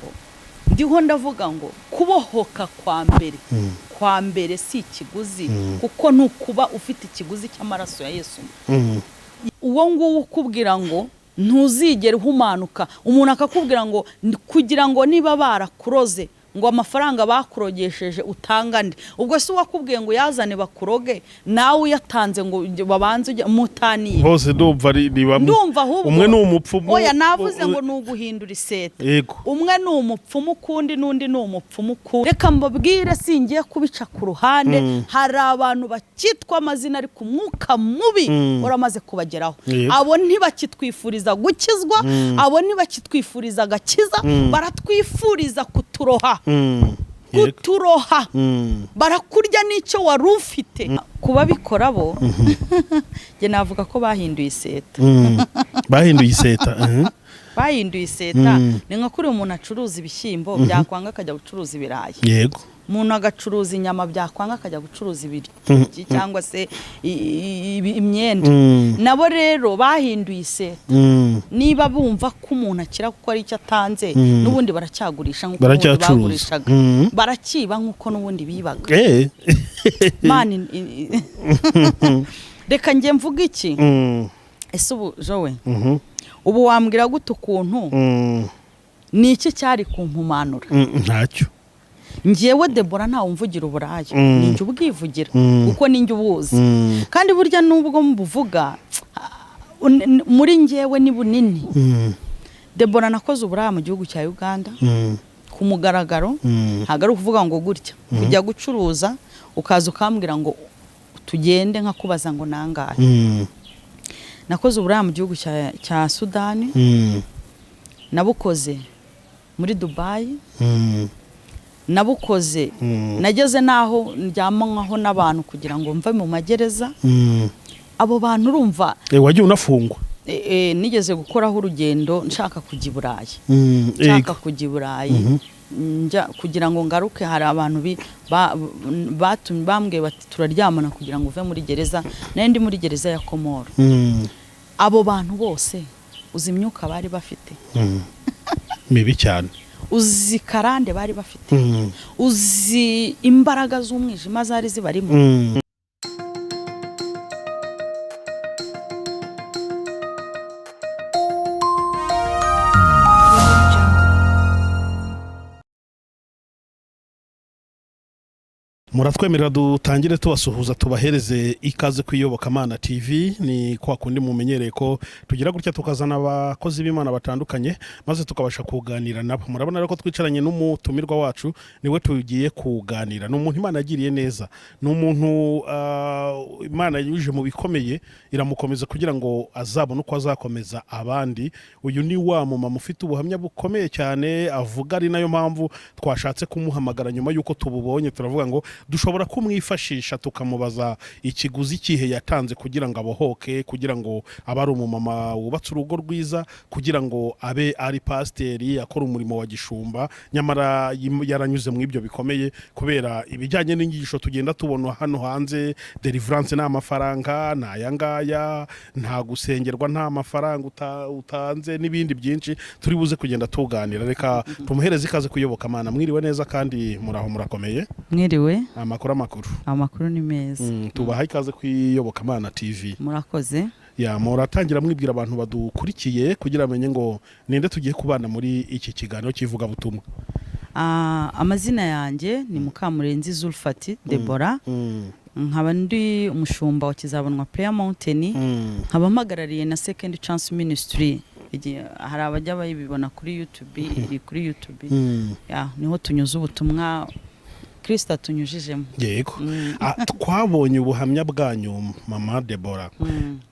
ijambo ndiho ndavuga ngo kubohoka kwa mbere si ikiguzi kuko ntukuba ufite ikiguzi cy'amaraso ya Yesu uwo nguwo ukubwira ngo ntuzigere humanuka umuntu akakubwira ngo kugira ngo niba barakuroze ngo amafaranga bakurogesheje utangande ubwo si wakubwiye ngo yazane bakuroge nawe uyatanze ngo babanze mutaniye bose ndumva ndumva ahubwo umwe ni umupfumu oya navuze ngo nuguhindura iseta umwe ni umupfumu kundi nundi ni umupfumu reka mbabwire singiye kubica ku ruhande hari abantu bakitwa amazina ari ku mwuka mubi uramaze kubageraho abo ntibakitwifuriza gukizwa abo ntibakitwifuriza agakiza baratwifuriza kuturoha kuturoha barakurya n'icyo wari ufite kuba bikora bo nge navuga ko bahinduye iseta bahinduye iseta ni nka kuri umuntu acuruza ibishyimbo byakwanga akajya gucuruza ibirayi yego umuntu agacuruza inyama byakwanga akajya gucuruza ibiryo cyangwa se imyenda nabo rero bahinduye iseta niba bumva ko umuntu akira kuko ari icyo atanze n'ubundi baracyagurisha nk'uko bagurishaga barakiba nk'uko n'ubundi bibaga mani reka njye mvuga iki ese ubu jowe ubu wambwira gute ukuntu ni iki cyari kumpumanura ntacyo ngewe Deborah nta umvugira uburayi ninjye ubwivugira kuko ninjye ubuzi kandi burya nubwo mbuvuga muri ngewe ni bunini Deborah nakoze uburayi mu gihugu cya Uganda ku mugaragaro ntago ari ukuvuga ngo gutya kujya gucuruza ukaza ukambwira ngo tugende nka kubaza ngo nangahe nakoze uburayi mu gihugu cya Sudani nabukoze muri Dubai nabukoze nageze naho ndyamanywaho n'abantu kugira ngo mve mu magereza abo bantu urumva wagiye unafungwa nigeze gukoraho urugendo nshaka kujya i Burayi nshaka kujya i Burayi kugira ngo ngaruke hari abantu bambwiye bati turaryamana kugira ngo uve muri gereza n'indi muri gereza ya Komoro abo bantu bose uzi imyuka bari bafite mibi cyane uzi karande bari bafite uzi imbaraga z'umwijima zari zibarimo muratwemerera dutangire tubasuhuza tubahereze ikaze kuyobokamana TV ni kwa kundi mumenyereye ko tugira gutya tukazana abakozi b'Imana batandukanye maze tukabasha kuganira nabo murabona rero ko twicaranye n'umutumirwa wacu niwe tugiye kuganira n'umuntu Imana yagiriye neza n'umuntu Imana yuje mu bikomeye iramukomeza kugira ngo azabone uko azakomeza abandi uyu ni wa mama ufite ubuhamya bukomeye cyane avuga ari nayo mpamvu twashatse kumuhamagara nyuma yuko tububonye turavuga ngo dushobora kumwifashisha tukamubaza ikiguzi kihe yatanze kugira ngo abohoke kugira ngo abari umumama wubatse urugo rwiza kugira ngo abe ari pasiteri akora umurimo wa gishumba nyamara yaranyuze mu ibyo bikomeye kubera ibijyanye n'inyigisho tugenda tubona hano hanze deliverance nta mafaranga nayangaya nta gusengerwa nta mafaranga utanze n'ibindi byinshi turi buze kugenda tuganira reka tumuhereze ikaze kuyobokamana mwiriwe neza kandi muraho murakomeye mwiriwe amakuru ni meza tubaha ikaze kuyobokamana TV murakoze muratangira mwibwira abantu badukurikiye kugira amenye ngo ninde tugiye kubana muri iki kiganiro kivuga butumwa amazina yanjye ni Mukamurenzi Pst Deborah nkaba ndi umushumba wa Kizabonwa Prayer Mountain nkaba mpagarariye na Second Chance Ministry hari abajya bayibibona kuri YouTube niho tunyuze ubutumwa Kristo tunyujijemo yego twabonye ubuhamya bwanyu mama Deborah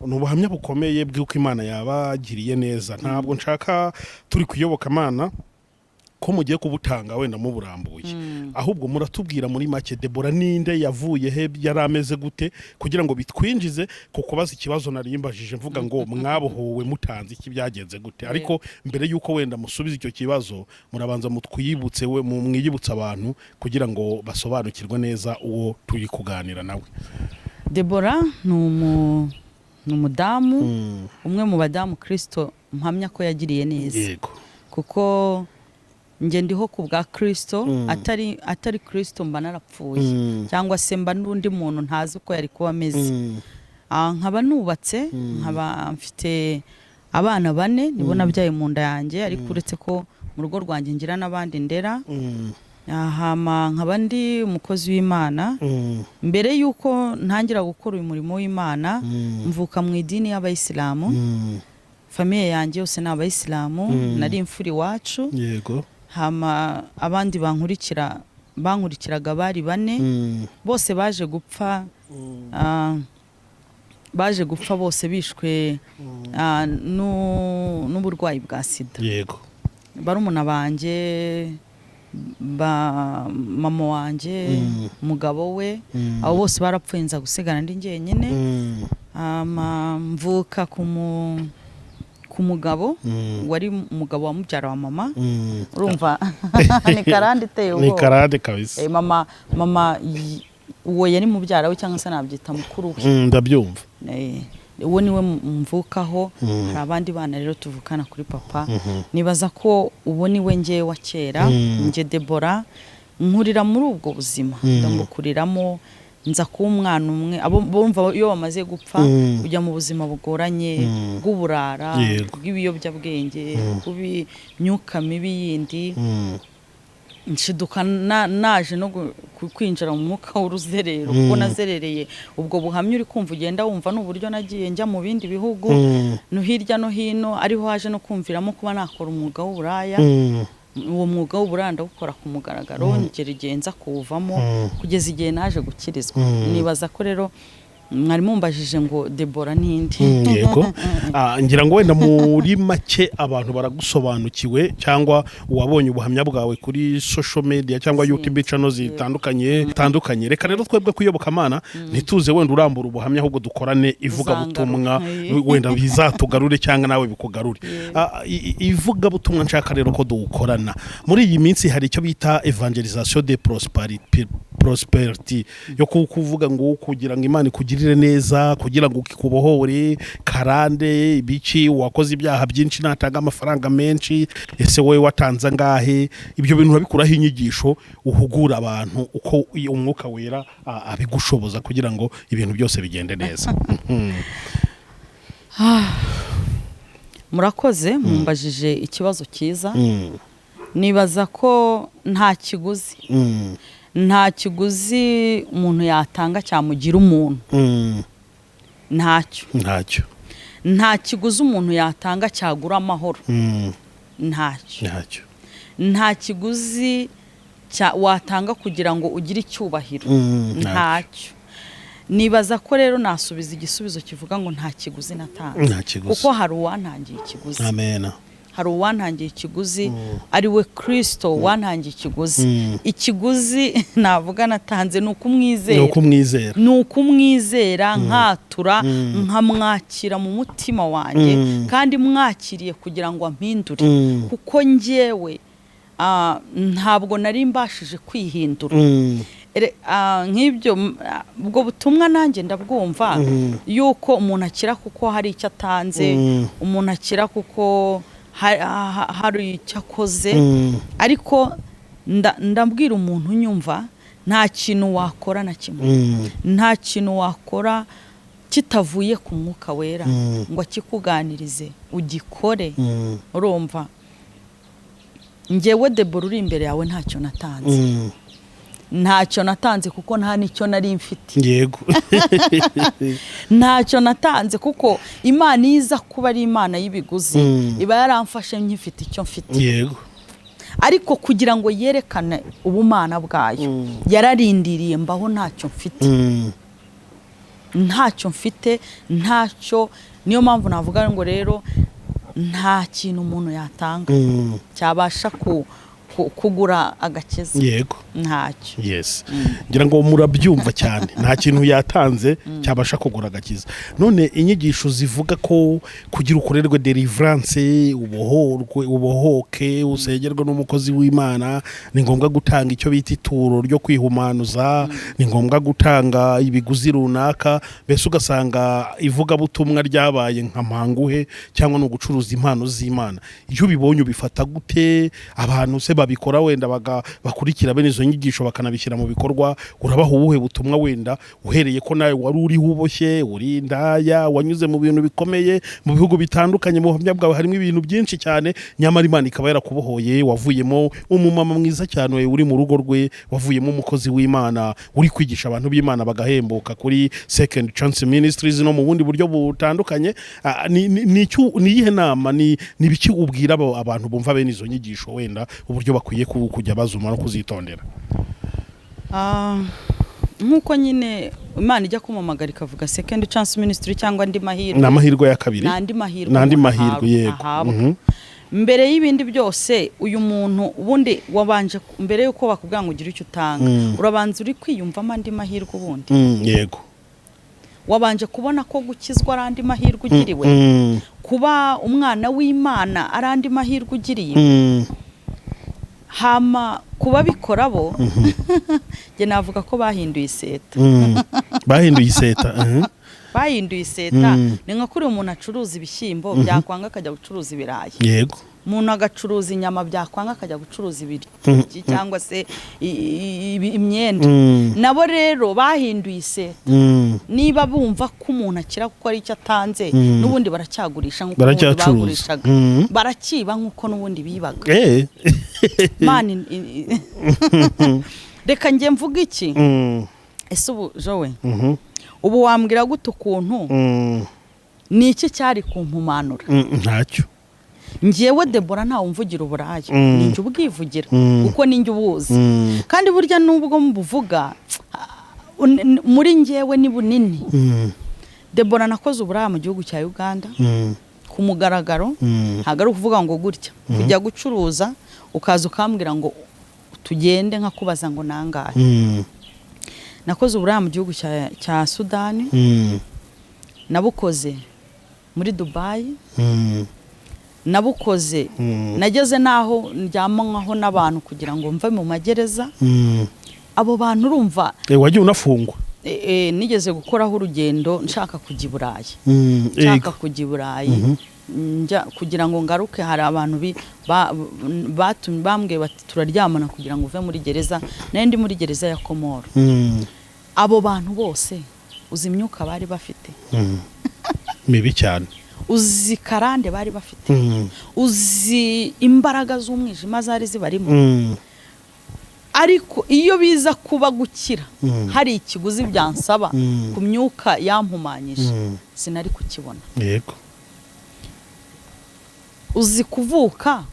n'ubuhamya bukomeye bw'uko Imana yabagiriye neza ntabwo nshaka turi kuyobokamana ko mugiye kubutanga wenda mu burambuye ahubwo muratubwira muri make Deborah ninde yavuye he yarameze gute kugira ngo bitwinjize kukubaza ikibazo narimbajije mvuga ngo mwabohowe mutanze iki byagenze gute ariko mbere yuko wenda musubiza icyo kibazo murabanza mutwiyibutse we mwiyibutsa abantu kugira ngo basobanukirwe neza uwo turi kuganira nawe Deborah n'umudamu umwe mu badamu Kristo mpamya ko yagiriye neza yego kuko nge ndiho ku bwa Kristo atari Kristo mba narapfuye cyangwa se mba n'undi muntu ntazi uko yari kuba ameze. Nkaba nubatse, nkaba mfite abana 4 nibo nabyaye mu nda yanjye, ariko uretse ko mu rugo rwanjye ngira n'abandi ndera. Nkaba ndi umukozi w'Imana. Mbere yuko ntangira gukora uyu murimo w'Imana, mvuka mu idini y'Abayisilamu. Famiye yanjye yose ni Abayisilamu, nari imfuri wacu. Yego. Abandi bankurikiraga bari 4, bose baje gupfa. Baje gupfa bose bishwe n'uburwayi bwa sida. Yego. Barumuna banjye, mama wanjye, umugabo we, abo bose barapfuye nza gusigara ndi njyenyine. Mvuka ku mugabo wari umugabo wa mubyara wa mama. Urumva ni karande iteye ubwoba. Ni karande kabisa. Mama uwo yari mubyara we cyangwa se nabyita mukuru we. Ndabyumva. Uwo niwe mvukaho. Hari abandi bana rero tuvukana kuri papa. Nibaza ko uwo niwe ngewe wa kera, nge Deborah, nkurira muri ubwo buzima. Ndamukuriramo, nza kuba umwana umwe. Abo bumva iyo bamaze gupfa kujya mu buzima bugoranye bw'uburara, bw'ibiyobyabwenge, bw'imyuka mibi yindi. Nshiduka naje no kwinjira mu mwuka w'uruzerero, kuko nazerereye ubwo buhamya uri kumva ugenda wumva n'uburyo nagiye njya mu bindi bihugu no hirya no hino, ariho haje no kumviramo kuba nakora umwuga w'uburaya. Uwo mwuga w'uburaya ndawukora ku mugaragaro, ngera igihe nza kuwuvamo kugeza igihe naje gukirizwa. Nibaza ko rero mwari mumbajije ngo Deborah nindi. Yego. Ngira ngo wenda muri make abantu baragusobanukiwe, cyangwa wabonye ubuhamya bwawe kuri social media cyangwa YouTube channels zitandukanye. Reka rero twebwe kuyoboka Imana ntituze wenda urambura ubuhamya, ahubwo dukorane ivuga butumwa, wenda bizatugarure cyangwa nawe bikugarure. Ivuga butumwa nshaka rero ko dukorana muri iyi minsi. Hari icyo bita evangelisation de prosperity, yo kuvuga ngo kugira ngo Imana ikugirire neza, kugira ngo ukikubohore karande ibici, wakoze ibyaha byinshi natanga amafaranga menshi, ese wowe watanze ngahe. Ibyo bintu urabikuraho inyigisho, uhugura abantu uko umwuka wera abigushoboza kugira ngo ibintu byose bigende neza. Murakoze, mumbajije ikibazo cyiza. Nibaza ko nta kiguzi umuntu yatanga cyamugira umuntu. Ntacyo. Nta kiguzi umuntu yatanga cyagura amahoro. Ntacyo. Nta kiguzi watanga kugira ngo ugire icyubahiro. Ntacyo. Nibaza ko rero nasubiza igisubizo kivuga ngo nta kiguzi natanze, kuko hari uwantangiye ikiguzi. Amen. Hari uwantangiye ikiguzi, ari we Kristo wantangiye ikiguzi. Ikiguzi navuga natanze ni ukumwizera, nkatura, nkamwakira mu mutima wanjye, kandi mwakiriye kugira ngo ampindure, kuko njyewe ntabwo nari mbashije kwihindura. Nk'ibyo ubwo butumwa nanjye ndabwumva, yuko umuntu akira kuko hari icyo atanze, umuntu akira kuko hari icyo akoze. Ariko ndabwira umuntu unyumva, nta kintu wakora na kimwe, nta kintu wakora kitavuye ku mwuka wera ngo akikuganirize ugikore. Urumva, njyewe Deborah uri imbere yawe ntacyo natanze. Ntacyo natanze kuko nta nicyo nari mfite. Yego. Ntacyo natanze kuko Imana iza kuba ari Imana y'ibiguzi, iba yaramfashe nkifite icyo mfite. Yego. Ariko kugira ngo yerekane ubumana bwayo, yararindiriye mbaho ntacyo mfite. Ntacyo. Niyo mpamvu navuga ngo rero nta kintu umuntu yatanga cyabasha kugura agakiza. Yego. Ntacyo. Yes. Ngira ngo murabyumva cyane, nta kintu yatanze cyabasha kugura agakiza. None inyigisho zivuga ko kugira ukorerwe deliverance, ubohoke, usegerwe n'umukozi w'Imana, ni ngombwa gutanga icyo bita ituro ryo kwihumanuza, ni ngombwa gutanga ibiguzi runaka. Bese ugasanga ivuga butumwa ryabaye nka mpanguhe cyangwa no gucuruza impano z'Imana. Iyo bibonye ubifata gute? Abantu se babikora wenda bakurikira bene izo nyigisho bakanabishyira mu bikorwa, urabaha ubuhe butumwa wenda uhereye ko nawe wari uri huboshye, uri indaya, wanyuze mu bintu bikomeye mu bihugu bitandukanye, mu buhamya bwawe harimo ibintu byinshi cyane, nyamara Imana ikaba yarakubohoye, wavuyemo umumama mwiza cyane uri mu rugo rwe, wavuyemo umukozi w'Imana uri kwigisha abantu b'Imana bagahembuka kuri Second Chance Ministries no mu bundi buryo butandukanye. Ni iyihe nama ni biki ubwira abantu bumva bene izo nyigisho wenda uburyo bakwiye kujya bazuma no kuzitondera? Nkuko nyine Imana ijya kumamagara ikavuga Second Chance Ministry cyangwa andi mahirwe, n'amahirwe ya kabiri, n'andi mahirwe yego. Mbere y'ibindi byose uyu muntu ubundi wabanje, mbere yuko bakubwira ngo ugire icyo utanga, urabanza uri kwiyumvamo andi mahirwe ubundi. Yego. Wabanje kubona ko gukizwa ari andi mahirwe ugiriwe, kuba umwana w'Imana ari andi mahirwe ugiriye, hama kuba bikora bo nge navuga ko bahinduye iseta. Bahinduye iseta. Ni nka kuri umuntu acuruza ibishyimbo byakwanga akajya gucuruza ibirayi. Yego. Umuntu agacuruza inyama byakwanga akajya gucuruza ibiryo cyangwa se imyenda. Nabo rero bahinduye iseta. Niba bumva ko umuntu akira kuko ari icyo atanze, n'ubundi baracyagurisha nk'uko bagurishaga, barakiba nk'uko n'ubundi bibaga. Mani reka njye mvuga iki? Ese ubu jowe ubu wambwira gute ukuntu ni iki cyari kumpumanura? Ntacyo. Ngewe Deborah nta umvugira uburaya, ninjye ubwivugira kuko ninjye ubuzi. Kandi burya nubwo mbuvuga muri ngewe ni bunini. Deborah nakoze uburaya mu gihugu cya Uganda ku mugaragaro, ntabwo ari ukuvuga ngo gutya kujya gucuruza ukaza ukambwira ngo tugende nkakubaza ngo nangahe. Nakoze uburaya mu gihugu cya Sudani, nabukoze muri Dubai, nabukoze nageze naho ndyamanywaho n'abantu kugira ngo mve mu magereza. Abo bantu urumva wagiye unafungwa. Nigeze gukoraho urugendo nshaka kujya i Burayi, kugira ngo ngaruke. Hari abantu bambwiye bati turaryamana kugira ngo uve muri gereza, nayo ndi muri gereza ya Komoro. Abo bantu bose uzi imyuka bari bafite mibi cyane, uzi karande bari bafite, uzi imbaraga z'umwijima zari zibarimo. Ariko iyo biza kuba gukira hari ikiguzi byansaba ku myuka yampumanyije, sinari kukibona. Yego. Uzi kuvuka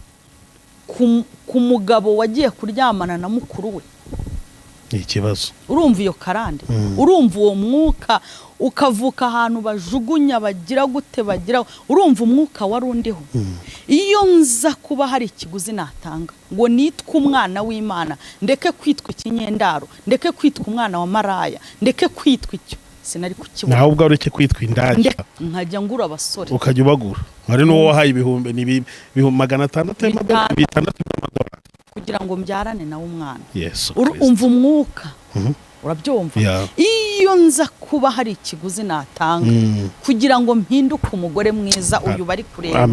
ku mugabo wagiye kuryamana na mukuru we, ikibazo. Urumva iyo karande, urumva uwo mwuka, ukavuka ahantu bajugunya bagira gute bagira, urumva umwuka wari undiho. Iyo nza kuba hari ikiguzi natanga ngo nitwe umwana w'Imana, ndeke kwitwa ikinyendaro, ndeke kwitwa umwana wa maraya, ndeke kwitwa icyo, sinari kukibona. Naho ubwo ureke kwitwa indaya, nkajya ngura abasore, ukajya ubagura. Hari n'uwo wahaye ibihumbi 600 kugira ngo mbyarane nawe umwana. Urumva umwuka, urabyumva? Iyo nza kuba hari ikiguzi natanga kugira ngo mpinduke umugore mwiza uyu bari kureba,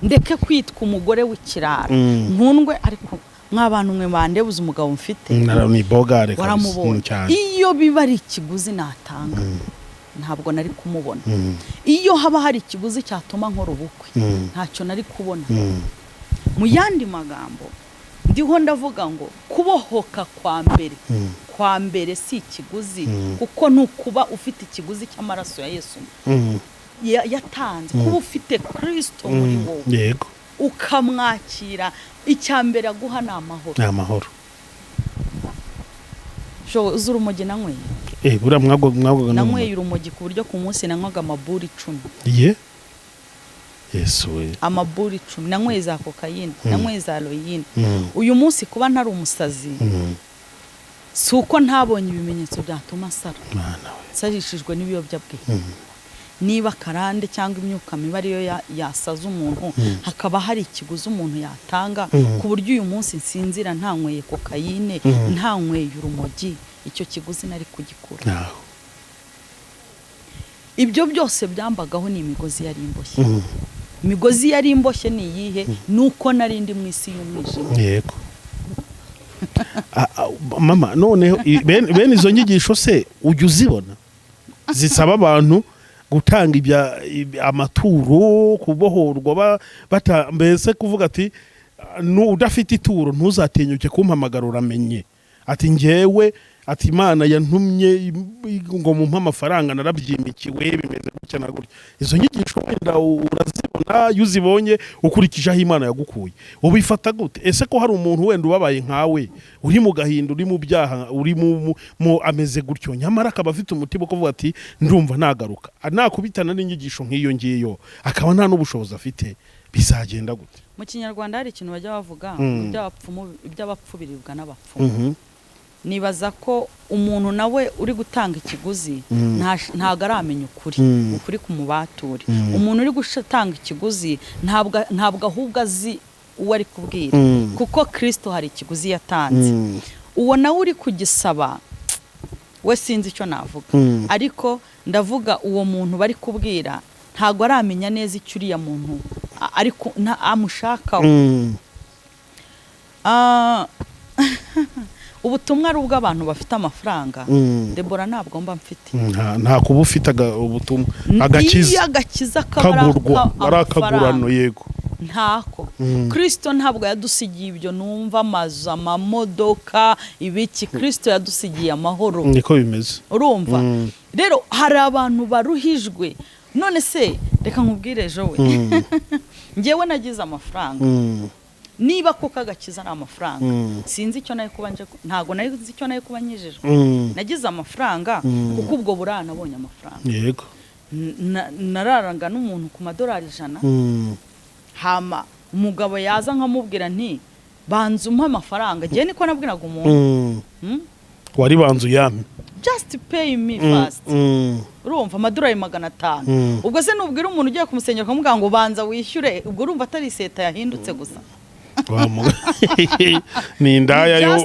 ndeke kwitwa umugore w'ikirara, nkundwe. Ariko nk'abantu mwe bandebuza umugabo mfite waramubonye. Iyo biba ari ikiguzi natanga ntabwo nari kumubona. Iyo haba hari ikiguzi cyatuma nkora ubukwe, ntacyo nari kubona. Mu yandi magambo ndiho ndavuga ngo kubohoka kwa mbere si ikiguzi, kuko nukuba ufite ikiguzi cy'amaraso ya Yesu yatanze, kuba ufite Kristo muri wowe. Yego. Ukamwakira, icyambere aguha n'amahoro. Uzi urumogi nanyweye? Buriya mwagwaga nanyweye urumogi ku buryo ku munsi nanywaga amaburi 10. Ye? Yesu we. Amaburi 10. Nanyweye za kokayine, nanyweye za heroine. Uyu munsi kuba ntari umusazi, si uko ntabonye ibimenyetso byatuma sara. Sarishijwe n'ibiyobyabwenge. Niba karande cyangwa imyuka mibi ariyo yasaza umuntu, hakaba hari ikiguzi umuntu yatanga ku buryo uyu munsi nsinzira ntanyweye kokayine, ntanyweye urumogi, icyo kiguzi nari kugikura. Ibyo byose byambagaho ni imigozi yari imboshye. Imigozi yari imboshye ni iyihe? Nuko nari ndi mu isi y'umwijima. Yego. mama none bene izo nyigisho se ujya uzibona zisaba abantu gutanga amaturo kubohorwa mbese kuvuga ati udafite ituro ntuzatinyuke kumpamagara uramenye ati njyewe ati Imana yantumye ngo mumpa amafaranga narabyimikiwe bimeze gutya na gutya. Izo nyigisho wenda urazibona yuzibonye ukurikije aho Imana yagukuye ubifata gute? Ese ko hari umuntu wenda ubabaye nkawe uri mu gahinda uri mu byaha uri mu ameze gutyo nyamara akaba afite umutima kuvuga ati ndumva nagaruka nakubitana n'inyigisho nk'iyo ngiyo akaba nta n'ubushobozi afite bizagenda gute? Mu Kinyarwanda hari ikintu bajya bavuga iby'abapfu biribwa n'abapfumu. Nibaza ko umuntu nawe uri gutanga ikiguzi ntago aramenya ukuri kumubature. Umuntu uri gutanga ikiguzi ntabwo ahubwo azi uwo ari kubwira kuko Kristo hari ikiguzi yatanze. Uwo nawe uri kugisaba we sinzi icyo navuga, ariko ndavuga uwo muntu bari kubwira ntago aramenya neza icyo uriya muntu ariko amushakaho. Ubutumwa ari ubw'abantu bafite amafaranga. Deborah ntabwo mba mfite. Nta kuba ufite ubutumwa agakiza kagurwa arakagurano yego ntako. Kristo ntabwo yadusigiye ibyo numva amazu amamodoka ibiki. Kristo yadusigiye amahoro. Niko bimeze urumva. Rero hari abantu baruhijwe. None se reka nkubwire ejo we njyewe nagize amafaranga. Niba kuko Agakiza ari amafaranga sinzi icyo nayo kuba ntago nayo nzi icyo nayo kuba nyijejwe. Nagize amafaranga kuko ubwo burana nabonye amafaranga yego. Nararanga n'umuntu ku madolari 100 hama umugabo yaza nkamubwira nti banza umpa amafaranga. Giye niko nabwiraga umuntu wari banzu yame just pay me first. Urumva amadolari 500. Ubwo se nubwira umuntu ugiye kumusengera ukamubwira ngo banza wishyure, ubwo urumva atari seta yahindutse gusa. Ni indaya yo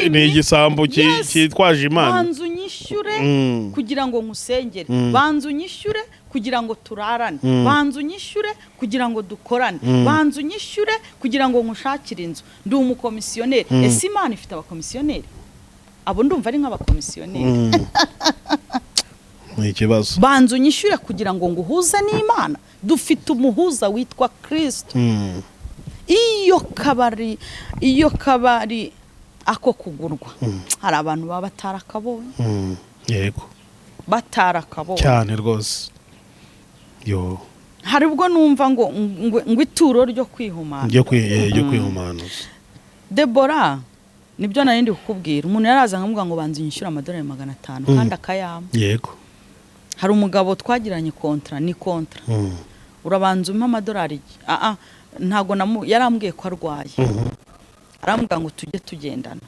ni igisambo cyitwaje Imana. Banzu nyishyure kugira ngo nkusengere. Banzu nyishyure kugira ngo turarane. Banzu nyishyure kugira ngo dukorane. Banzu nyishyure kugira ngo nkushakire inzu. Ndi umukomisiyoneri. Ese Imana ifite abakomisiyoneri? Abo ndumva ari nk'abakomisiyoneri. Ni ikibazo. Banzu nyishyure kugira ngo nguhuze n'Imana. Dufite umuhuza witwa Kristo. Iyo kabari ako kugurwa hari abantu baba batarakabonye yego batarakabonye cyane rwose yo. Hari ubwo numva ngo ituro ryo kwihumana ryo kwihumana. Deborah nibyo narindi kukubwira. Umuntu yaraza nkamuga ngo banze nyishyura amadolari 500 kandi akayama yego. Hari umugabo twagiranye ni kontra urabanza umpa amadolari ntago yarambwiye ko arwaye. Arambwira ngo tujye tugendana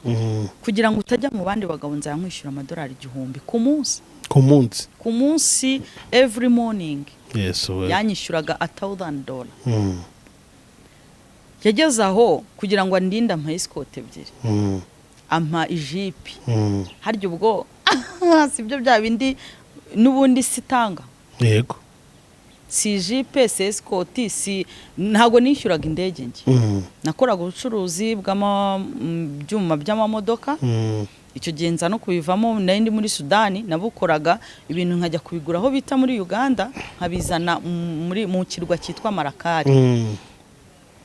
kugira ngo utajya mu bandi bagabo nzamwishyura amadolari 1000 ku munsi every morning. Yes, yanyishyuraga $1000. Yageze aho kugira ngo andinde ampa escort 2 ampa ijipi. Haryo ubwo sibyo bya bindi nubundi sitanga yego. Si jipe escort ntago nishyuraga indege nge. Nakoraga ubucuruzi bw'byuma by'amamodoka. Icyo genza no kubivamo nandi muri Sudani nabukoraga ibintu nkajya kubiguraho bita muri Uganda nkabizana mu kirwa cyitwa Marakari.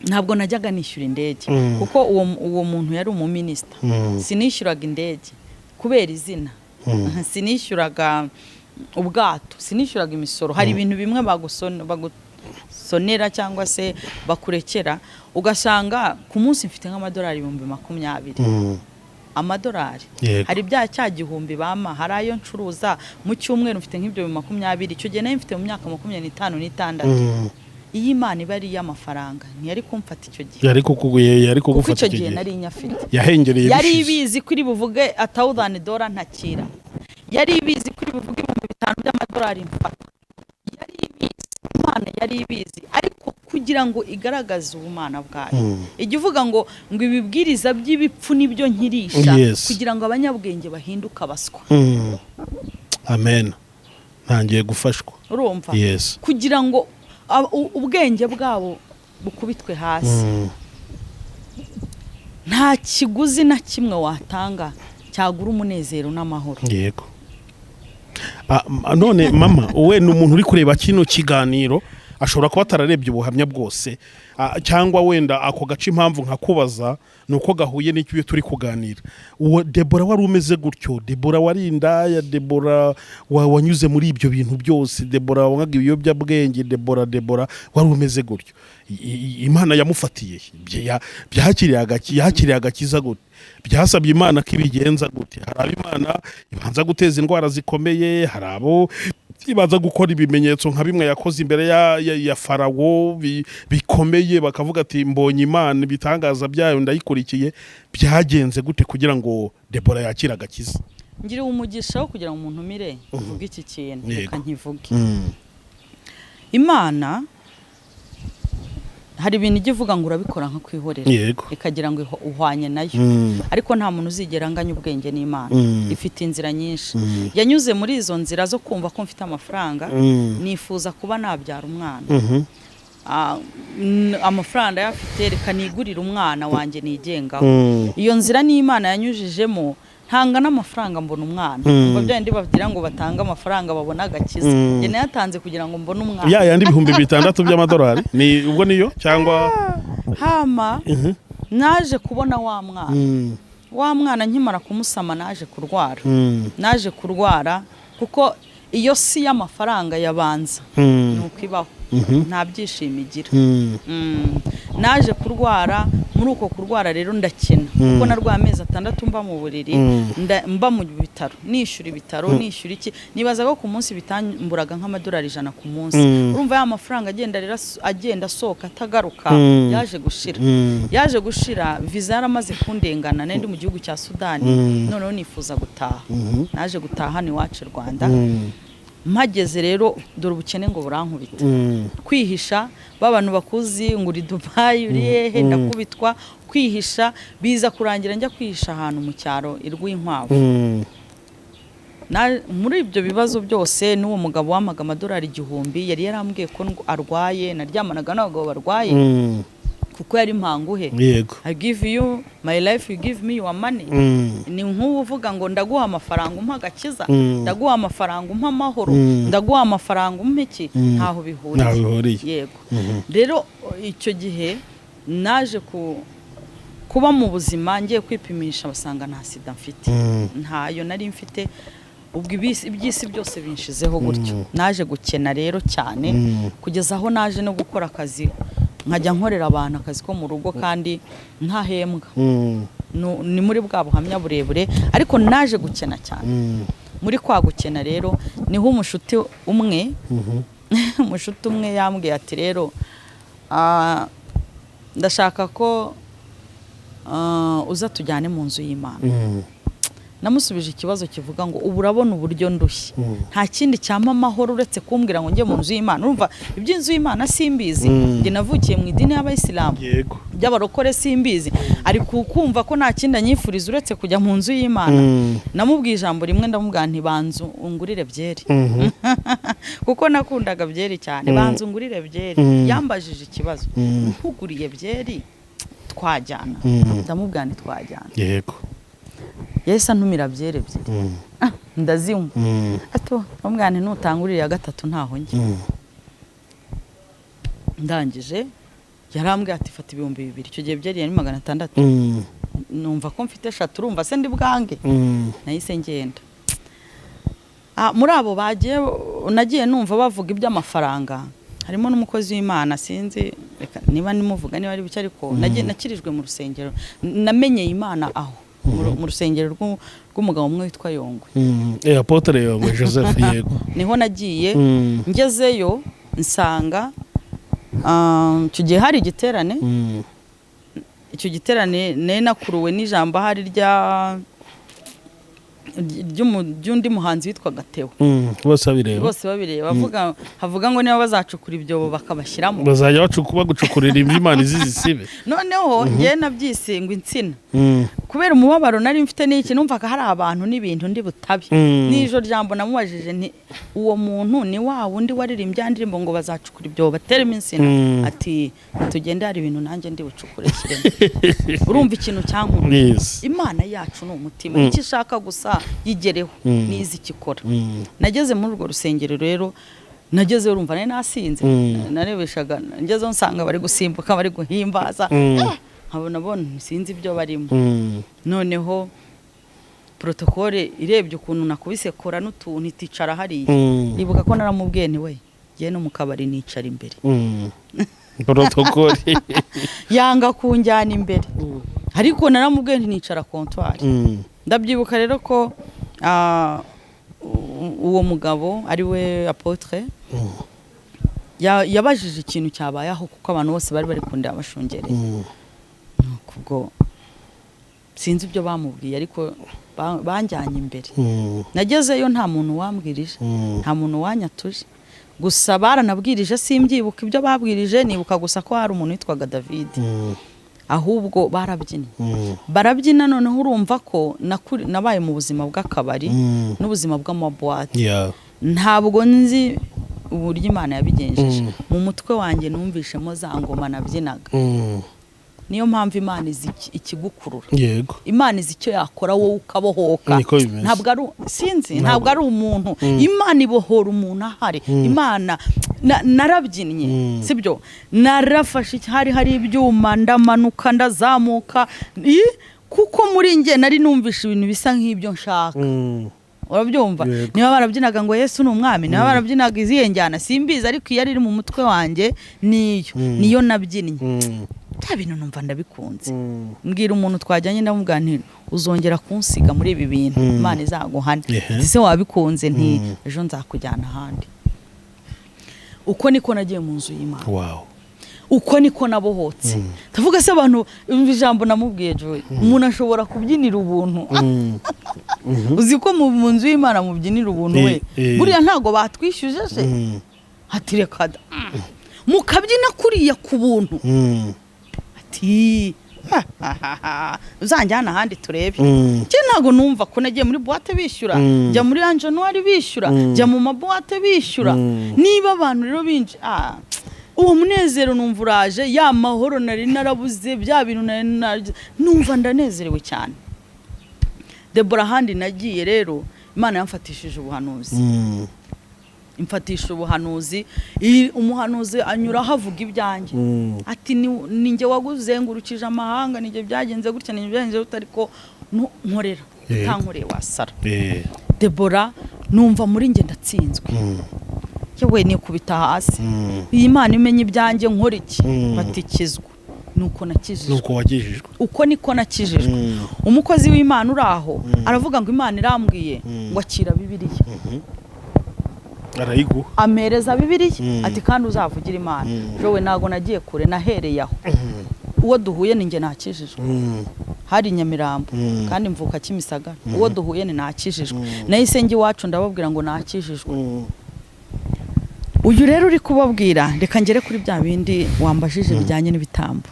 Ntabwo najyaga nishyura indege kuko uwo muntu yari umuminister. Sinishyuraga indege kubera izina. Sinishyuraga ubwato, sinishyuraga imisoro. Hari ibintu bimwe bagusonera cyangwa se bakurekera ugasanga ku munsi mfite nk'amadolari 20,000 amadolari. Hari bya cyagihumbi bama hari ayo ncuruza mu cyumweru mfite nk'ibyo 20,000. Icyo gihe nayo mfite mu myaka 25 iyi Imana ibari y'amafaranga ntiyari kumfata icyo gihe. Yari kugufata icyo gihe nari nyafite. Yahengereye yari ibizi kuri buvuge $1,000 ntakira. Yari ibizi kuri buvuge $5,000 by'amadolari mfata. Yari ibizi, Imana yari ibizi, ariko kugira ngo igaragaze ubumana bwayo igivuga ngo ibibwiriza by'ibipfu nibyo nkirisha kugira ngo abanyabwenge bahinduka baswa. Amen. Ntangiye gufashwa. Urumva? Kugira ngo ubwenge bwabo bukubitwe hasi. nta kiguzi na kimwe watanga cyagura umunezero n'amahoro. Yego. None mama we ni umuntu uri kureba kino kiganiro ashobora kuba atararebye ubuhamya bwose cyangwa wenda ako gace impamvu nkakubaza nuko gahuye n'icyo turi kuganira. Uwo Deborah wari umeze gutyo, Deborah wari indaya, Deborah wanyuze muri ibyo bintu byose, Deborah wangaga ibiyobyabwenge, Deborah wari umeze gutyo. Imana yamufatiye yakiriye agakiza gute? Byasabye Imana kibigenza gute? Hari Imana ibanza guteza indwara zikomeye, hari abo ibanza gukora ibimenyetso nka bimwe yakoze imbere ya Farawo bikomeye, bakavuga ati mbonye Imana bitangaza byayo ndayikurikiye. Byagenze gute kugira ngo Deborah yakira agakiza? Ngire umugisha wo kugira ngo umuntu mire uvuga iki kintu kankivuge. Imana hari ibintu igivuga ngo urabikora nka kwihorera ikagira ngo uhwanye nayo, ariko nta muntu uzigera anganya ubwenge n'Imana. Ifite inzira nyinshi, yanyuze muri izo nzira zo kumva ko mfite amafaranga, nifuza kuba nabyara umwana, amafaranga yafite reka nigurira umwana wanjye nigengaho. Iyo nzira n'Imana yanyujijemo, ntanga n'amafaranga mbona umwana. Umva byandi bavugira ngo batanga amafaranga babona agakiza, nge nayatanze kugira ngo mbone umwana. Yandi 6,000 by'amadolari ni ubwo niyo cyangwa hama naje kubona wa mwana nkimara kumusama naje kurwara kuko iyo si y'amafaranga yabanza nuko ibaho nta byishimo igira. Naje kurwara, muri uko kurwara rero ndakina kuko narwaye amezi 6 mba mu buriri, mba mu bitaro, nishyura ibitaro, nishyura iki, nibaza ko ku munsi bitamburaga nk'amadolari 100 ku munsi. Urumva ya mafaranga agenda asohoka atagaruka. Yaje gushira visa yaramaze kundengana, nandi mu gihugu cya Sudani, noneho nifuza gutaha. Naje gutaha ni wacu Rwanda. Mpageze rero dore ubukene ngo burankubita, kwihisha babantu bakuzi ngo uri Dubai uri hehe ndakubitwa, kwihisha biza kurangira njya kwihisha ahantu mu cyaro irw'inkwavu. Muri ibyo bibazo byose n'uwo mugabo wamaga amadolari 1,000 yari yarambwiye ko arwaye, naryamanaga n'abagabo barwaye kuko yari mpanguhe. I give you my life, you give me your money. Ni nk'ubu uvuga ngo ndaguha amafaranga umpa agakiza, ndaguha amafaranga umpa amahoro, ndaguha amafaranga umpa iki, ntaho bihuriye. Yego. Rero icyo gihe naje kuba mu buzima ngiye kwipimisha basanga nta sida mfite, ntayo nari mfite. Ubwo ibyisi byose binshizeho gutyo. Naje gukena rero cyane kugeza aho naje no gukora akazi nkajya nkorera abantu akazi ko mu rugo kandi ntahembwa. Ni muri bwa buhamya burebure, ariko naje gukena cyane. Muri kwa gukena rero niho umushuti umwe yambwiye ati rero ndashaka ko uza tujyane mu nzu y'Imana. Namusubije ikibazo kivuga ngo ubu urabona uburyo ndushye, nta kindi cyama amahoro uretse kumbwira ngo njye mu nzu y'Imana. Urumva iby'inzu y'Imana simbizi, nge navukiye mu idini y'Abayisilamu, by'abarokore simbizi, ariko kumva ko nta kindi anyifuriza uretse kujya mu nzu y'Imana. Namubwiye ijambo rimwe, ndamubwira nti banzu ungurire byeri kuko nakundaga byeri cyane. Banzu ungurire byeri. Yambajije ikibazo, nkuguriye byeri twajyana? Ndamubwira nti twajyana. Yego. Yesa ntumira byere ebyiri ndazinywa. Ato bamwana ntutangurira 3 ntaho njye. Ndangije yarambwiye ati fata 2,000. Icyo gihe byari 600. Numva ko mfite 3, urumva se ndi bwange. Nahise ngenda. Muri abo bagiye nagiye numva bavuga iby'amafaranga, harimo n'umukozi w'Imana sinzi niba nimuvuga niba ari bicyo, ariko nakirijwe mu rusengero. Namenye Imana aho mu rusengero rw'umugabo umwe witwa Yongwe. Apotre Yongwe Joseph. Yego. Niho nagiye ngezeyo nsanga icyo gihe hari igiterane. Icyo giterane nakuruwe n'ijambo hari ry'undi muhanzi witwa Gatewo. Bose babireba havuga ngo niba bazacukura ibyobo bakabashyiramo, bazajya bagucukurira Imana izisibe. Noneho ngiye nabyise ngo insina. kubera umubabaro nari mfite n'iki numvaga hari abantu n'ibintu ndi butabi nijoro jambo namubajije nti uwo muntu ni wa wundi waririmbye indirimbo ngo bazacukura ibyo bateremo insina ati tugende hari ibintu nanjye ndi bucukurekiremo urumva ikintu cyankuru Imana yacu ni umutima icyo ishaka gusa yigereho nizi ikikora nageze muri urwo rusengero rero nageze urumva nasinze narebeshaga ngeze nsanga bari gusimbuka bari guhimbaza nkabona sinzi ibyo barimo noneho protokole irebye ukuntu nakubise kora n'utuntu iticara hariya nibuka ko naramubwiye nti we giye no mu kabari nicara imbere protokole yanga kunjyana imbere ariko naramubwiye nti nicara comptoir ndabyibuka rero ko uwo mugabo ari we apotre yabajije ikintu cyabayeho kuko abantu bose bari kundeba bashungereye kubwo sinzi ibyo bamubwiye ariko banjyanye imbere nagezeyo nta muntu wambwirije nta muntu wanyatuje gusa baranabwirije simbyibuka ibyo babwirije nibuka gusa ko hari umuntu witwaga David ahubwo barabyina noneho urumva ko nabaye mu buzima bw'akabari n'ubuzima bw'amabwate ntabwo nzi uburyo Imana yabigenjeje mu mutwe wanjye numvishemo za ngoma nabyinaga niyo mpamvu Imana izi ikigukurura yego Imana izi icyo yakora wowe ukabohoka ntabwo ari sinzi ntabwo ari umuntu Imana ibohora umuntu ahari Imana narabyinnye sibyo narafashe hari ibyuma ndamanuka ndazamuka kuko muri nge nari numvisha ibintu bisa nk'ibyo nshaka urabyumva niba barabyinaga ngo Yesu ni umwami niba barabyinaga izihe njyana simbizi ariko iyo ari mu mutwe wanjye niyo nabyinnye nta bintu numva ndabikunze mbwira umuntu twajyanye ndamubwira nti uzongera kunsiga muri ibi bintu Imana izaguhane ese wabikunze nti ejo nzakujyana ahandi uko niko nagiye mu nzu y'Imana uko niko nabohotse ndavuga se abantu ijambo namubwiye Joy umuntu ashobora kubyinira ubuntu uzi ko mu nzu y'Imana mubyinira ubuntu we buriya ntago batwishyuje se hatireka mukabyina kuriya ku buntu uzanjyana ahandi turebe ntago numva ko nagiye muri boîte bishyura njya muri January bishyura njya mu maboîte bishyura niba abantu rero binje uwo munezero numva uraje ya mahoro nari narabuze bya bintu numva ndanezerewe cyane Deborah handi nagiye rero Imana yamfatishije ubuhanuzi imfatisha ubuhanuzi umuhanuzi anyura havuga ibyanjye ati ninjye waguzengurukije amahanga ninjye byagenze gutya ninjye byagenze utariko nkorera utankoreye wasara Deborah numva muri nge ndatsinzwe yewe nikubita hasi iyi Imana imenye ibyanjye nkora iki batikizwa nuko nakijijwe nuko wagijijwe uko niko nakijijwe umukozi w'Imana uraho aravuga ngo Imana irambwiye ngo akira Bibiliya arayigu amereza Bibiliya ati kandi uzavugira Imana jowe nago nagiye kure nahereye aho uwo duhuye ninjye nakijijwe hari Nyamirambo kandi mvuka Kimisagara uwo duhuye ni nakijijwe nahise ngi wacu ndababwira ngo nakijijwe uyu rero uri kubabwira reka ngere kuri bya bindi wambajije bijyanye n'ibitambo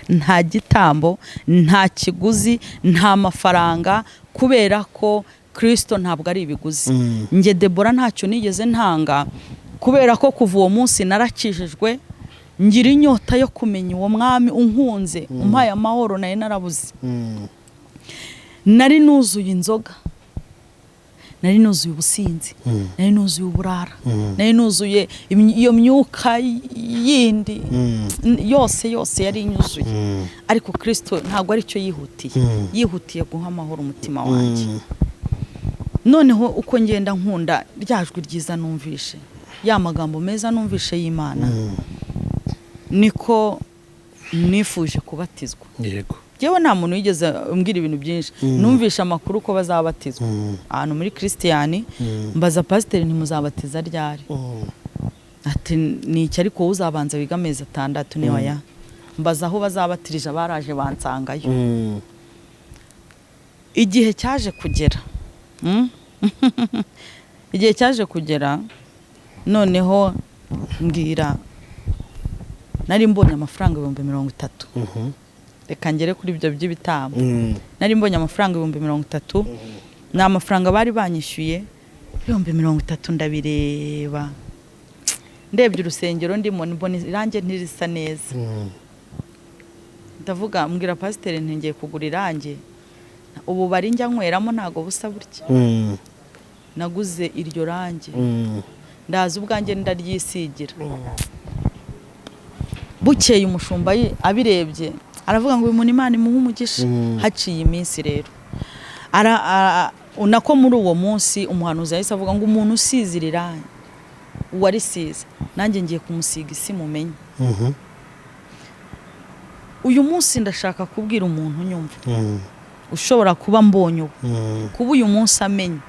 nta gitambo nta kiguzi nta mafaranga kubera ko Kristo ntabwo ari ibiguzi nge Deborah ntacyo nigeze ntanga kubera ko kuva uwo munsi narakijijwe ngira inyota yo kumenya uwo mwami unkunze umpaye amahoro naye narabuze nari nuzuye inzoga nari nuzuye ubusinzi nari nuzuye uburara nari nuzuye iyo myuka yindi yose yari inyuzuye ariko Kristo ntabwo ari cyo yihutiye guha amahoro umutima wanjye noneho uko ngenda nkunda ryajwi ryiza numvishe ya magambo meza numvishe y'Imana niko nifuje kubatizwa yego yewe nta muntu yigeze umbwira ibintu byinshi numvisha amakuru ko bazabatizwa ahantu muri Christian mbaza pastor ntimuzabatiza ryari ati ni iki ariko uzabanza wiga amezi 6 ni waya mbaza aho bazabatirije baraje bansangayo igihe cyaje kugera igihe cyaje kugera noneho mbwira nari mbonye amafaranga 30,000 reka ngere kuri ibyo by'ibitambo nari mbonye amafaranga 30,000 ni amafaranga bari banyishyuye 30,000 ndabireba ndebye urusengero ndimo mbona irange ntirisa neza ndavuga mbwira pasiteri ntingiye kugura irange ubu bari njya nkweramo ntago busa burya naguze iryo range ndaza ubwanjye ndaryisigira bukeye umushumba abirebye aravuga ngo uyu muntu Imana imuha umugisha haciye iminsi rero unako muri uwo munsi umuhanuzi yahise avuga ngo umuntu usizira irange uwarisize nanjye ngiye kumusiga isi mumenye uyu munsi ndashaka kubwira umuntu nyumva ushobora kuba mbonye kuba uyu munsi amenye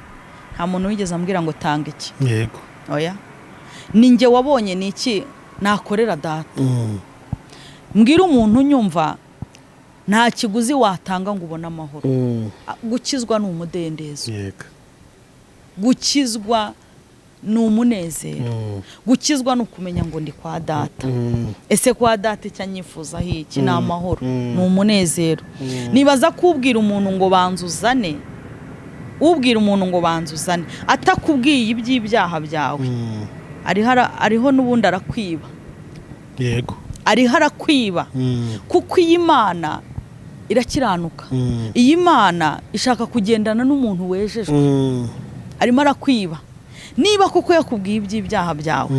nta muntu wigeze ambwira ngo tanga iki yego oya ninjye wabonye niki nakorera data mbwira umuntu nyumva nta kiguzi watanga ngo ubone amahoro gukizwa ni umudendezo yego gukizwa ni umunezero gukizwa ni ukumenya ngo ndi kwa data ese kwa data icyo anyifuzaho iki ni amahoro ni umunezero nibaza kubwira umuntu ngo banzuzane ubwira umuntu ngo banzuzane atakubwiye iby'ibyaha byawe ariho n'ubundi arakwiba yego ariho arakwiba kuko iyi Imana irakiranuka iyi Imana ishaka kugendana n'umuntu wejejwe arimo arakwiba niba kuko yakubwiye iby'ibyaha byawe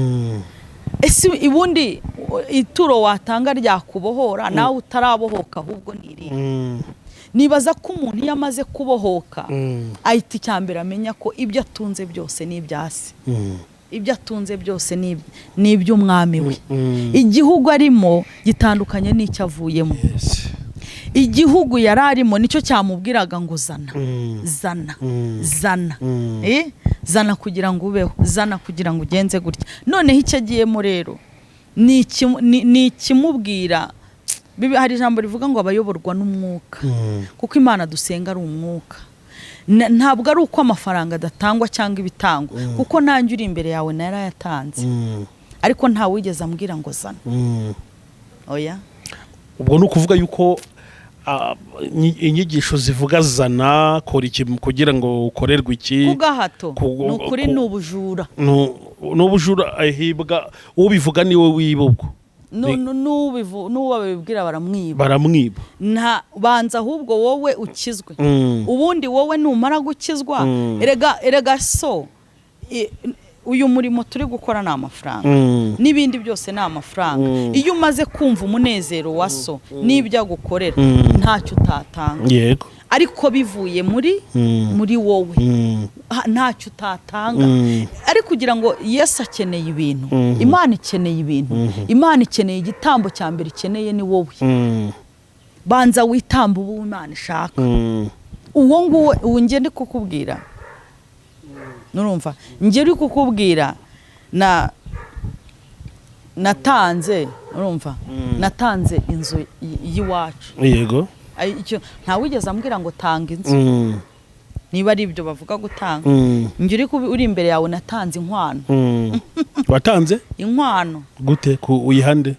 ese ibundi ituro watanga rya kubohora nawe utarabohoka ahubwo niri nibaza ko umuntu yamaze kubohoka ahita icyambere amenya ko ibyo atunze byose ni ibyasi ibyo atunze byose ni iby'umwami we igihugu arimo gitandukanye n'icyo avuyemo igihugu yararimo nicyo cyamubwiraga ngo zana zana kugira ngo ubeho zana kugira ngo ugenze gutya noneho icyo agiyemo rero ni ikimubwira hari ijambo rivuga ngo abayoborwa n'umwuka kuko Imana dusenga ari umwuka ntabwo ari uko amafaranga adatangwa cyangwa ibitangwa kuko nanjye uri imbere yawe narayatanze ariko nta wigeze ambwira ngo zana oya ubwo ni ukuvuga yuko inyigisho zivuga zana kora iki kugira ngo ukorerwe iki kugahato nukuri n'ubujura n'ubujura ahibwa ubivuga niwe wibubwo n'uwo babibwira baramwiba nta banza ahubwo wowe ukizwe ubundi wowe numara gukizwa erega so uyu murimo turi gukora ni amafaranga n'ibindi byose ni amafaranga iyo umaze kumva umunezero wa so n'ibyo agukorera ntacyo utatanga yego ariko bivuye muri wowe ntacyo utatanga ariko kugira ngo Yesu akeneye ibintu Imana ikeneye ibintu Imana ikeneye igitambo cya mbere ikeneye ni wowe banza witamba ubu Imana ishaka uwo nguwo ngiye ndi kukubwira nurumva ngiye uri kukubwira natanze urumva natanze inzu y'iwacu yego icyo nta wigeze ambwira ngo tanga inzu niba ari ibyo bavuga gutanga ngiye uri imbere yawe natanze inkwano watanze inkwano gute uyihande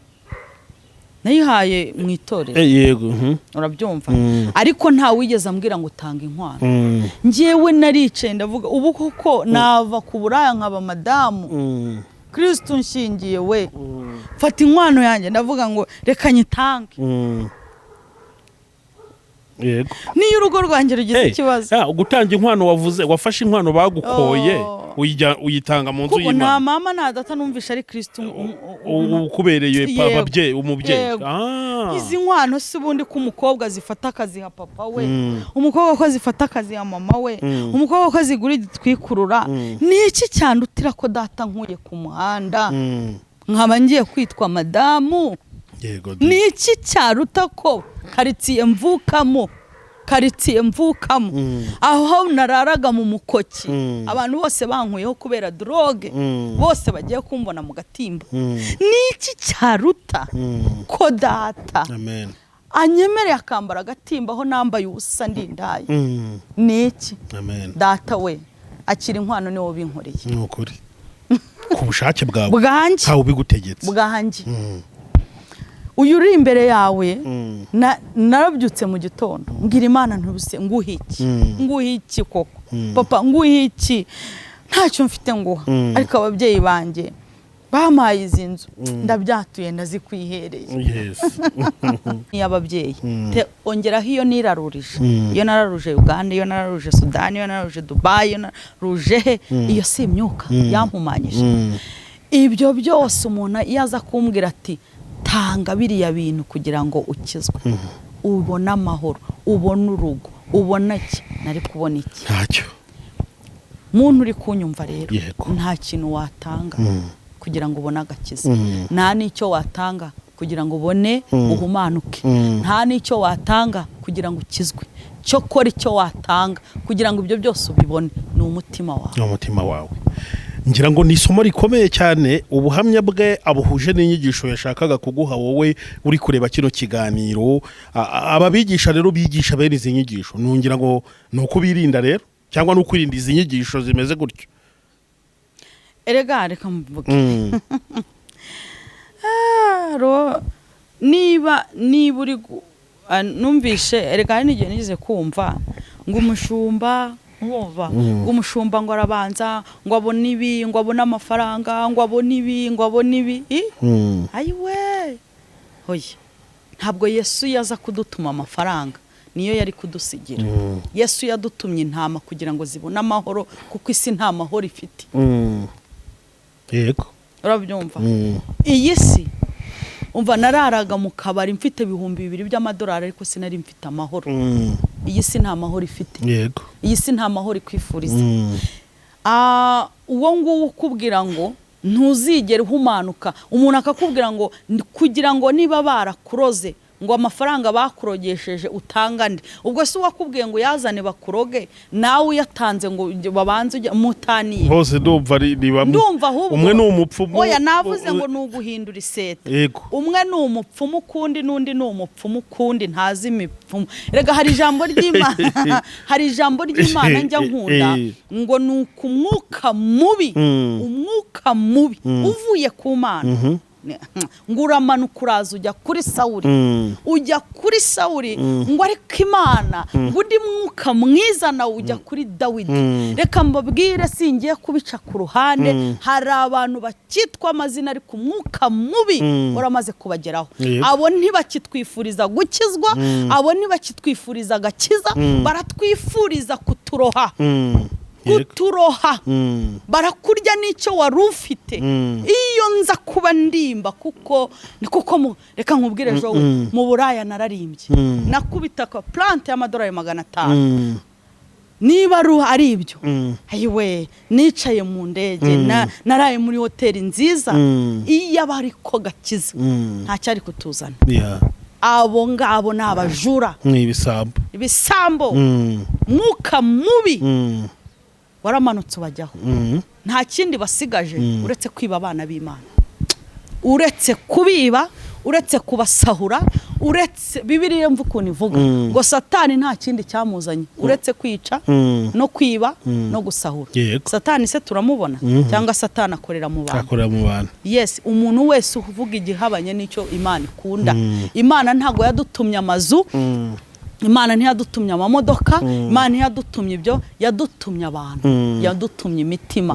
nayihaye mu itorero yego urabyumva ariko nta wigeze ambwira ngo tanga inkwano ngewe naricaye ndavuga ubu koko nava ku buraya nkaba madamu Kristo nshingiye we fata inkwano yanjye ndavuga ngo reka nyitange yego niyo urugo rwanjye rugize ikibazo gutanga inkwano wafashe inkwano bagukoye uyitanga mu nzu y'Imana nta mama nta data numvisha ari Kristo ukubereye babye umubyeyi izi nkwano si ubundi ko umukobwa zifata akaziha papa we umukobwa ko zifata akaziha mama we umukobwa ko zigura igitwikurura ni iki cyandutira ko data nkuye ku muhanda nkaba ngiye kwitwa madamu ni iki cyaruta ko karitsiye mvukamo aho nararaga mu mukoki abantu bose bankuyeho kubera droge bose bagiye kumbona mu gatimba niki cyaruta ko data anyemereye akambara agatimba aho nambaye ubusa ndindaye niki data we akira inkwano niwo binkoreye nukuri ku bushake bwawe bwanjye ntawe ubigutegetse bwanjye uyu uri imbere yawe narabyutse mu gitondo ngira Imana ntubuse nguhiki koko papa nguhiki ntacyo mfite nguha ariko ababyeyi banjye bamaye izi nzu ndabyatuye ndazikwihereye y'ababyeyi ongeraho iyo nirarurije iyo nararuje Uganda iyo nararuje Sudani iyo nararuje Dubai iyo nararuje iyo si imyuka yampumanyije ibyo byose umuntu yaza kumbwira ati tanga biriya bintu kugira ngo ukizwe ubona amahoro ubona urugo ubona iki nari kubona iki ntacyo muntu uri kunyumva rero nta kintu watanga kugira ngo ubone agakiza nta n'icyo watanga kugira ngo ubone uhumanuke nta n'icyo watanga kugira ngo ukizwe cyo kora icyo watanga kugira ngo ibyo byose ubibone ni umutima wawe ngira ngo ni isomo rikomeye cyane ubuhamya bwe abuhuje n'inyigisho yashakaga kuguha wowe uri kureba kino kiganiro ababigisha rero bigisha bene izi nyigisho nungira ngo nuko birinda rero cyangwa no kwirinda izi nyigisho zimeze gutyo erega reka mvuge niba uri numvishe erega n'igihe nigize kumva ngo umushumba umushumba ngo arabanza ngo abone ibi ngo abone amafaranga ngo abone ibi ayiwe hoye ntabwo Yesu yaza kudutuma amafaranga niyo yari kudusigira Yesu yadutumye intama kugira ngo zibone amahoro kuko isi nta mahoro ifite yego urabyumva iyi si umva nararaga mu kabari mfite 2,000 by'amadolari ariko sinari mfite amahoro iyi si nta mahoro ifite yego iyi si nta mahoro ikwifuriza uwo nguwo ukubwira ngo ntuzigere uhumanuka umuntu akakubwira ngo kugira ngo niba barakuroze ngo amafaranga bakurogesheje utangande ubwo se wakubwiye ngo yazane bakuroge nawe uyatanze ngo babanze mutaniye bose ndumva umwe ni umupfumu oya navuze ngo nuguhindura iseta umwe ni umupfumu kundi nundi ni umupfumu kundi ntazi imipfumu rega hari ijambo ry'Imana njya nkunda ngo nuko umwuka mubi uvuye ku Mana nguramanuka uraza ujya kuri Sawuli ngo ariko Imana ngudi mwuka mwiza nawe ujya kuri Dawidi reka mbabwire singiye kubica ku ruhande hari abantu bakitwa amazina ariko umwuka mubi uramaze kubageraho abo ntibakitwifuriza gukizwa abo ntibakitwifuriza agakiza baratwifuriza kuturoha barakurya n'icyo wari ufite iyo nza kuba ndimba kuko reka nkubwire ejo mu buraya nararimbye nakubita ko plante y'amadolari 500 niba ari ibyo ayiwe nicaye mu ndege naraye muri hoteli nziza iyo abari ko gakiza nta cyari kutuzana abo ngabo n'abajura ibisambo mwuka mubi waramanutse bajyaho nta kindi basigaje uretse kwiba abana b'Imana uretse kubiba uretse kubasahura uretse Bibiliya mvukuntu ivuga ngo Satani nta kindi cyamuzanye uretse kwica no kwiba no gusahura Satani se turamubona cyangwa Satani akorera mu bantu yes umuntu wese uvuga igihabanye n'icyo Imana ikunda Imana ntago yadutumye amazu Imana ntiyadutumye amamodoka Imana ntiyadutumye ibyo yadutumye abantu yadutumye imitima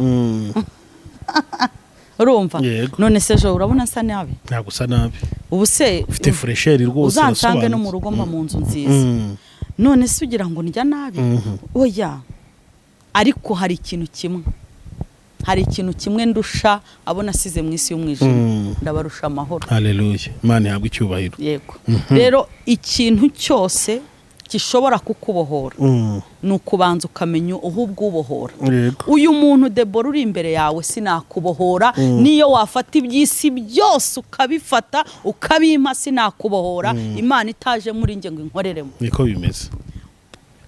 urumva none se jo urabona nsa nabi ntabwo usa nabi ubu se ufite fresheri rwose uzansange no mu rugo mba mu nzu nziza none se ugira ngo njya nabi oya ariko hari ikintu kimwe ndusha abona asize mu isi y'umwijima ndabarusha amahoro haleluya Imana yabwe icyubahiro yego rero ikintu cyose gishobora kukubohora nukubanza ukamenya uhubwo ubohora uyu muntu Deborah uri imbere yawe sinakubohora niyo wafata ibyisi byose ukabifata ukabimpa sinakubohora Imana itaje muri nge ngo inkoreremo niko bimeze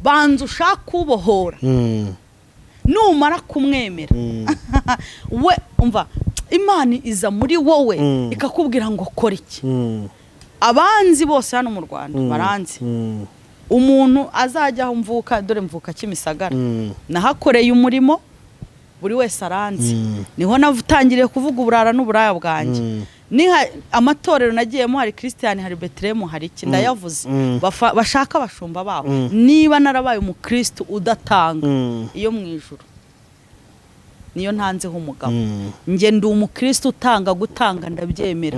banza ushaka kubohora numara kumwemera we umva Imana iza muri wowe ikakubwira ngo kora iki abanzi bose hano mu Rwanda baranzi umuntu azajya mvuka dore mvuka Kimisagara nahakoreye umurimo buri wese aranzi niho navutangiriye kuvuga uburara n'uburaya bwanjye ni amatorero nagiyemo hari Christian hari Betlem hari iki ndayavuze bashaka abashumba babo niba narabaye umukristo udatanga iyo mu ijuru niyo ntanzeho umugabo nge ndi umukristo utanga gutanga ndabyemera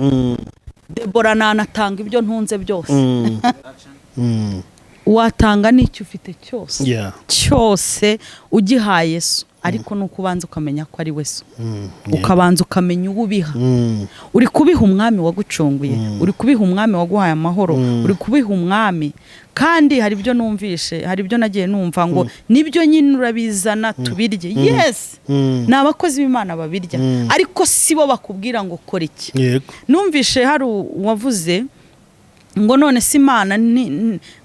Deborah nanatanga ibyo ntunze byose watanga n'icyo ufite cyose cyose ugihaye Yesu ariko nuko ubanza ukamenya ko ari we so ukabanza ukamenya ububiha uri kubiha umwami wagucunguye uri kubiha umwami waguhaye amahoro uri kubiha umwami kandi hari ibyo numvishe hari ibyo nagiye numva ngo nibyo nyine urabizana tubirye yes nabakozi b'Imana babirya ariko sibo bakubwira ngo kora iki numvishe hari wavuze ngo none si Imana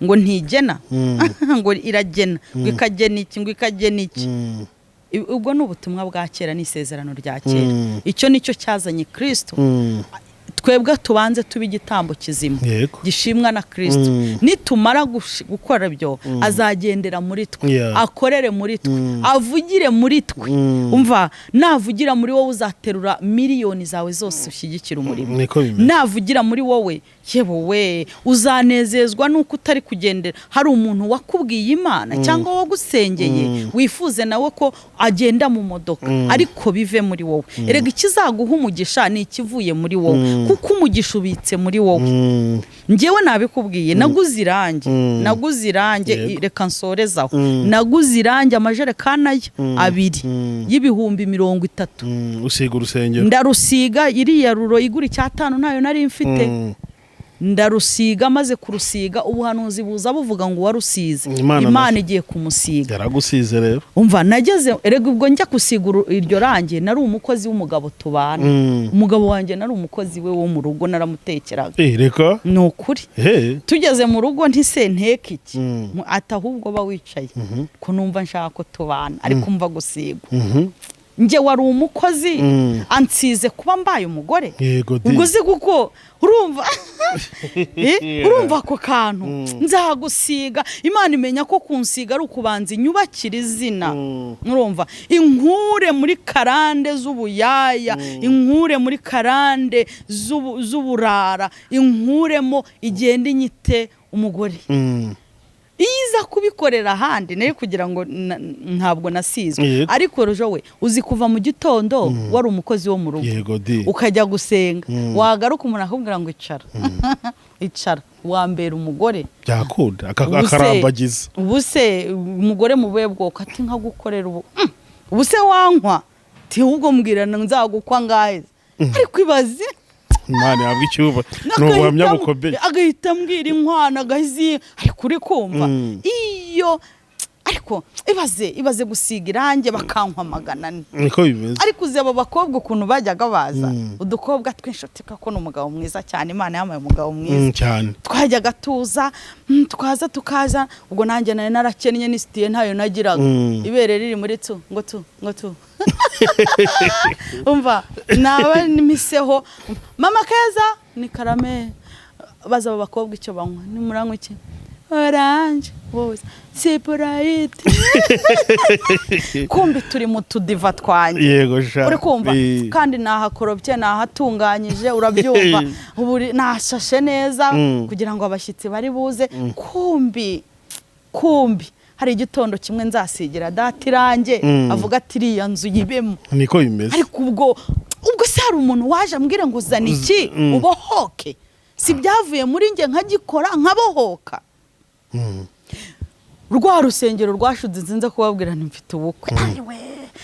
ngo ntigena ngo iragena ngo ikagena iki ngo ikagena iki ubwo n'ubutumwa bwa kera n'isezerano rya kera icyo nicyo cyazanye Kristo twebwe tubanze tuba igitambo kizima gishimwa na Kristo nitumara gukora ibyo azagendera muri twe akorere muri twe avugire muri twe umva navugira muri wowe uzaterura miliyoni zawe zose ushyigikira umurimo navugira muri wowe yewe uzanezezwa nuko utari kugendera hari umuntu wakubwiye Imana cyangwa wagusengeye wifuze nawe ko agenda mu modoka ariko bive muri wowe erega ikizaguha umugisha ni ikivuye muri wowe kuko umugisha ubitse muri wowe ngewe nabikubwiye naguze irange reka nsorezaho naguze irange amajerekana abiri y'ibihumbi 30 usiga urusengero ndarusiga iriya ruro igura 5 nayo nari mfite ndarusiga maze kurusiga ubuhanuzi buza buvuga ngo warusize Imana igiye kumusiga yaragusize rero umva nageze erega ubwo njya kusiga iryo range nari umukozi w'umugabo tubana umugabo wanjye nari umukozi we wo mu rugo naramutekeraga reka ni ukuri tugeze mu rugo nteke iki atahubwo ba wicaye ko numva nshaka ko tubana ariko mva gusigwa nge wari umukozi ansize kuba mbaye umugore ubwo uzi kuko urumva ako kantu nzagusiga Imana imenya ko kunsiga ari ukubanza inyubakira izina urumva inkure muri karande z'ubuyaya inkure muri karande z'uburara inkuremo igenda inyite umugore iza kubikorera ahandi nayo kugira ngo ntabwo nasizwe ariko rojo we uzi kuva mu gitondo wari umukozi wo mu rugo ukajya gusenga wagaruka umuntu akubwira ngo icara wambera umugore byakunda akarambagiza ubuse umugore mu buye bwoko ati nka gukorera ubuse wankwa ti ubwo mbwirana nzagukwa ngahe ariko ibaze Imana yabwi cyuba n'ubuhamya bukomeye agahita mbwira inkwano agahizi ariko uri kumva iyo ariko ibaze gusiga irange bakankwa magana niko bimeze ariko uzeba bakobwa ukuntu bajyaga baza udukobwa tw'inshuti kako n'umugabo mwiza cyane Imana yamaye umugabo mwiza cyane twajyaga tuza tukaza ubwo nanjye nari narakennye n'isitiye ntayo nagiraga ibere riri muri ngo tu umva nawe nimiseho mama keza ni karame baza abakobwa icyo banywa ni muranywa iki orange wowe Sprite kumbi turi mu tudiva twanye yego sha uri kumva kandi nahakorobye nahatunganyije urabyumva ubu nashashe neza kugira ngo abashyitsi bari buze kumbi hari igitondo kimwe nzasigira data irange avuga ati iriya nzu yibemo niko bimeze ariko ubwo se hari umuntu waje ambwira ngo uzana iki ubohoke si byavuye muri nge nkagikora nkabohoka rwa rusengero rwashuze nzinza kubabwira mfite ubukwe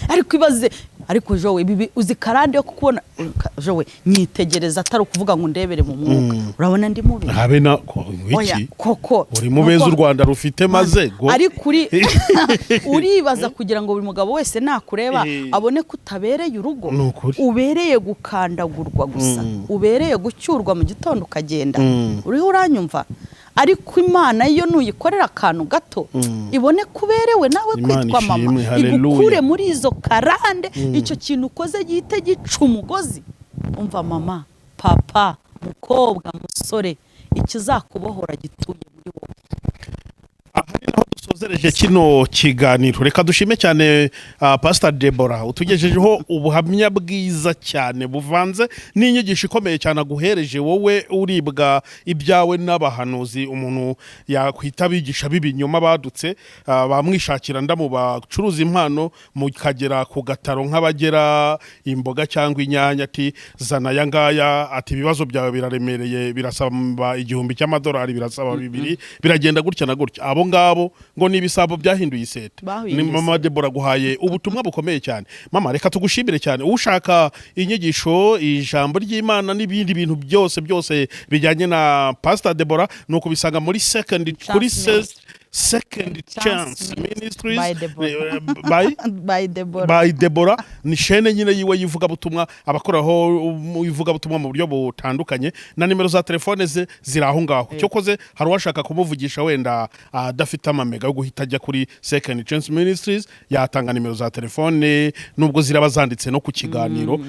ariko ibaze ariko jowe bibi uzi karande yo kukubona jowe nyitegereza atari ukuvuga ngo ndebere mu mwuka urabona ndi mubi habe na iki koko uri mubeza u Rwanda rufite maze ari kuri uribaza kugira ngo buri mugabo wese nakureba abone kutabereye urugo ubereye gukandagurwa gusa ubereye gucyurwa mu gitondo ukagenda uriho uranyumva ariko Imana iyo nuyikorera akantu gato ibone kuberewe nawe kwitwa mama igukure muri izo karande icyo kintu ukoze gihite gica umugozi umva mama papa mukobwa musore ikizakubohora gituye muri wowe dusozereje kino kiganiro reka dushime cyane Pst Deborah utugejejeho ubuhamya bwiza cyane buvanze n'inyigisho ikomeye cyane aguhereje wowe uribwa ibyawe n'abahanuzi umuntu yakwita bigisha bibinyoma badutse bamwishakira ndamu bacuruza impano mu kagera ku gataro nk'abagera imboga cyangwa inyanya ati zana yangaya ati ibibazo byawe biraremereye birasaba $1,000 birasaba 2 biragenda gutya na gutya abo ngabo ngo nibisabo byahinduye iseta ni mama Deborah guhaye ubutumwa bukomeye cyane mama reka tugushimire cyane ushaka inyigisho ijambo ry'Imana n'ibindi bintu byose bijyanye na Pst Deborah no kubisanga muri Second Chance Ministries by Deborah ni shene nyine yiwe yivuga butumwa abakoraho yivuga butumwa mu buryo butandukanye na nimero za telefone ze ziraho ngaho cyokoze hari washaka kumuvugisha wenda adafite amamega yo guhita ajya kuri Second Chance Ministries yatanga nimero za telefone nubwo ziraba zanditse no ku kiganiro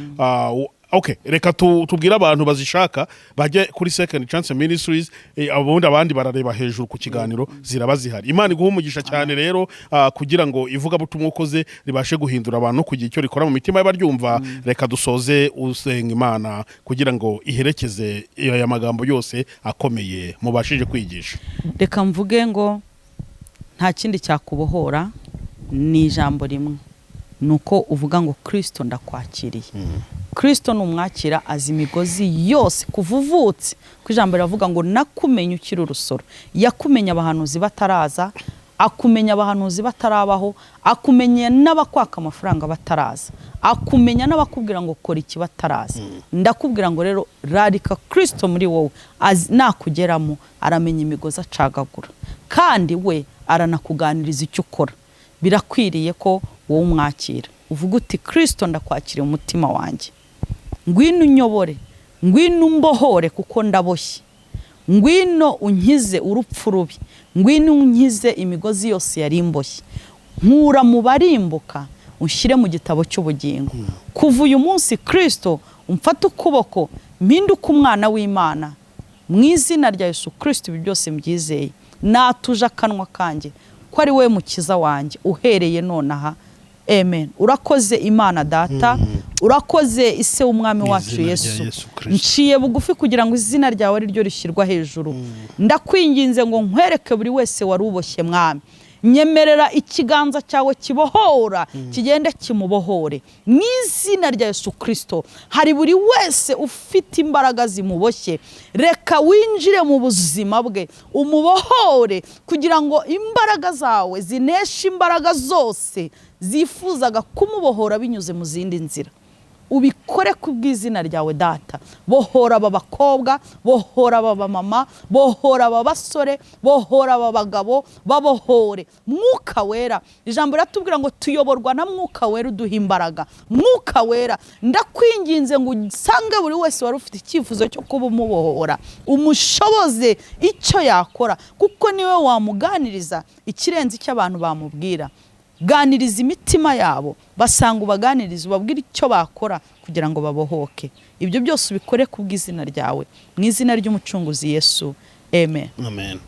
Okay, reka tubwira abantu bazishaka bajye kuri Second Chance Ministries abundi abandi barareba hejuru ku kiganiro ziraba zihari. Imana iguha umugisha cyane rero kugira ngo ivuga butumwa ukoze ribashe guhindura abantu kugira icyo rikora mu mitima y'abaryumva reka dusoze usenga Imana kugira ngo iherekeze aya magambo yose akomeye mubashije kwigisha. Reka mvuge ngo nta kindi cyakubohora ni ijambo rimwe nuko uvuga ngo Kristo ndakwakiriye. Kristo numwakira azi imigozi yose kuvuvutse kwijambo riravuga ngo nakumenye ukiri urusoro yakumenya abahanuzi bataraza akumenya abahanuzi batarabaho akumenya n'abakwaka amafaranga bataraza akumenya n'abakubwira ngo kora iki bataraza ndakubwira ngo rero rarika Kristo muri wowe nakugeramo aramenya imigozi acagagura kandi we aranakuganiriza icyo ukora birakwiriye ko wowe umwakira uvuga uti Kristo ndakwakira umutima wanjye ngwino unyobore ngwino umbohore kuko ndaboshye ngwino unkize urupfu rubi ngwino unkize imigozi yose yari imboshye nkura mu barimbuka unshyire mu gitabo cy'ubugingo kuva uyu munsi Kristo umfata ukuboko mpinduka umwana w'Imana mu izina rya Yesu Kristo ibi byose mbyizeye natuje akanwa kanjye ko ari we mukiza wanjye uhereye nonaha amen. Urakoze Imana data urakoze ise umwami wacu Yesu nciye bugufi kugira ngo izina ryawe ari ryo rishyirwa hejuru ndakwinginze ngo nkwereke buri wese waruboshye mwami nyemerera ikiganza cyawe kibohora kigende kimubohore mu izina rya Yesu Kristo hari buri wese ufite imbaraga zimuboshye reka winjire mu buzima bwe umubohore kugira ngo imbaraga zawe zineshe imbaraga zose zifuzaga kumubohora binyuze mu zindi nzira ubikore kubw'izina ryawe data bohora aba bakobwa bohora aba mama bohora aba basore bohora aba bagabo babohore mwuka wera ijambo ratubwira ngo tuyoborwa na mwuka wera uduha imbaraga mwuka wera ndakwinginze ngo usange buri wese wari ufite icyifuzo cyo kuba umubohora umushoboze icyo yakora kuko niwe wamuganiriza ikirenze icyo abantu bamubwira ganiriza imitima yabo basanga ubaganiriza ubabwira icyo bakora kugira ngo babohoke ibyo byose ubikore kubw'izina ryawe mu izina ry'umucunguzi Yesu amen.